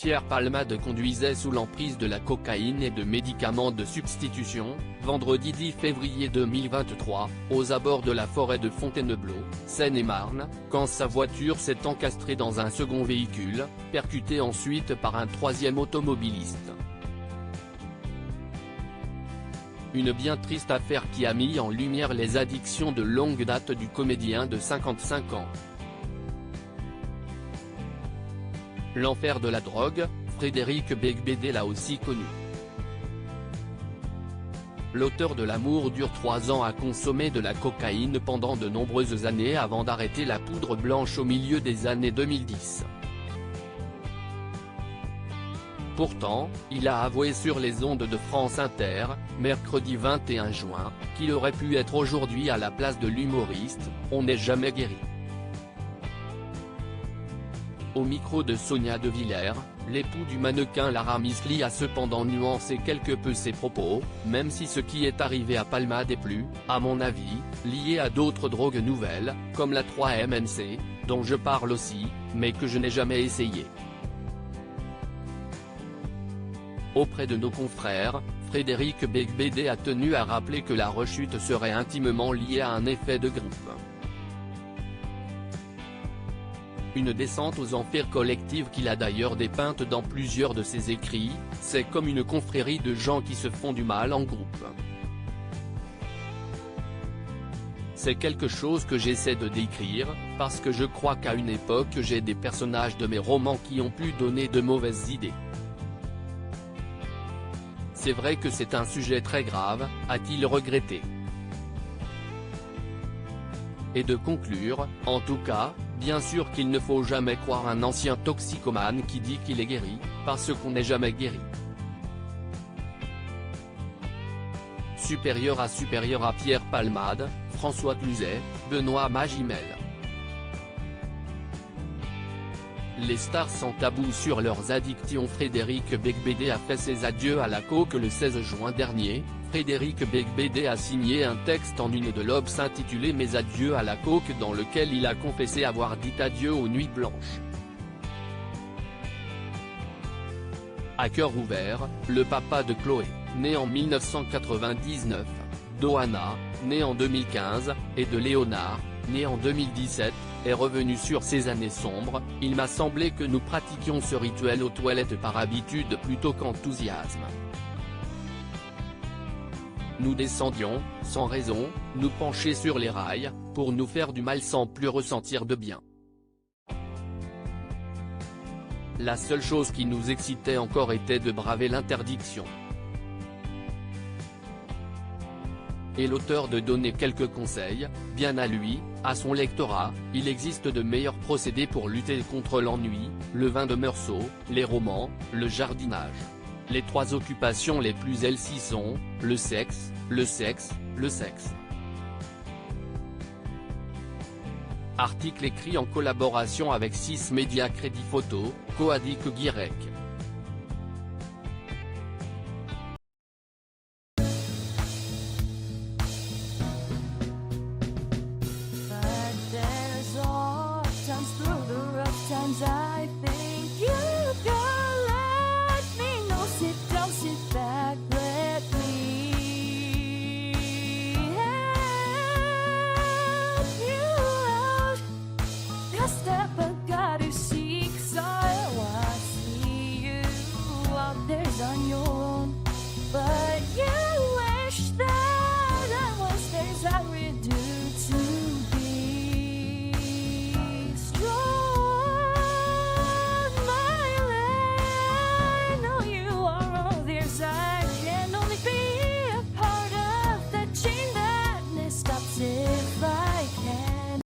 Pierre Palmade conduisait sous l'emprise de la cocaïne et de médicaments de substitution, vendredi 10 février 2023, aux abords de la forêt de Fontainebleau, Seine-et-Marne, quand sa voiture s'est encastrée dans un second véhicule, percuté ensuite par un troisième automobiliste. Une bien triste affaire qui a mis en lumière les addictions de longue date du comédien de 55 ans. L'enfer de la drogue, Frédéric Beigbeder l'a aussi connu. L'auteur de L'amour dure 3 ans a consommé de la cocaïne pendant de nombreuses années avant d'arrêter la poudre blanche au milieu des années 2010. Pourtant, il a avoué sur les ondes de France Inter, mercredi 21 juin, qu'il aurait pu être aujourd'hui à la place de l'humoriste, on n'est jamais guéri. Au micro de Sonia De Villers, l'époux du mannequin Lara Misli a cependant nuancé quelque peu ses propos, même si ce qui est arrivé à Palmade est plus, à mon avis, lié à d'autres drogues nouvelles, comme la 3-MNC, dont je parle aussi, mais que je n'ai jamais essayé. Auprès de nos confrères, Frédéric Beigbeder a tenu à rappeler que la rechute serait intimement liée à un effet de groupe. Une descente aux enfers collective qu'il a d'ailleurs dépeinte dans plusieurs de ses écrits, c'est comme une confrérie de gens qui se font du mal en groupe. C'est quelque chose que j'essaie de décrire, parce que je crois qu'à une époque j'ai des personnages de mes romans qui ont pu donner de mauvaises idées. C'est vrai que c'est un sujet très grave, a-t-il regretté. Et de conclure, en tout cas, bien sûr qu'il ne faut jamais croire un ancien toxicomane qui dit qu'il est guéri, parce qu'on n'est jamais guéri. Supérieur à Pierre Palmade, François Cluzet, Benoît Magimel. Les stars sans tabou sur leurs addictions. Frédéric Beigbeder a fait ses adieux à la coke le 16 juin dernier. Frédéric Beigbeder a signé un texte en une de l'Obs intitulé « Mes adieux à la coke » dans lequel il a confessé avoir dit adieu aux nuits blanches. À cœur ouvert, le papa de Chloé, né en 1999, d'Ohana, né en 2015, et de Léonard, né en 2017, est revenu sur ces années sombres. Il m'a semblé que nous pratiquions ce rituel aux toilettes par habitude plutôt qu'enthousiasme. Nous descendions, sans raison, nous pencher sur les rails, pour nous faire du mal sans plus ressentir de bien. La seule chose qui nous excitait encore était de braver l'interdiction. Et l'auteur de donner quelques conseils, bien à lui, à son lectorat. Il existe de meilleurs procédés pour lutter contre l'ennui, le vin de Meursault, les romans, le jardinage. Les 3 occupations les plus healthy sont, le sexe, le sexe, le sexe. Article écrit en collaboration avec 6 médias Crédit Photo, Coadic Guirec. I think you can let me know. Sit down, sit back, let me help you out. A step I gotta seek, so I see you out there on your own, but yeah.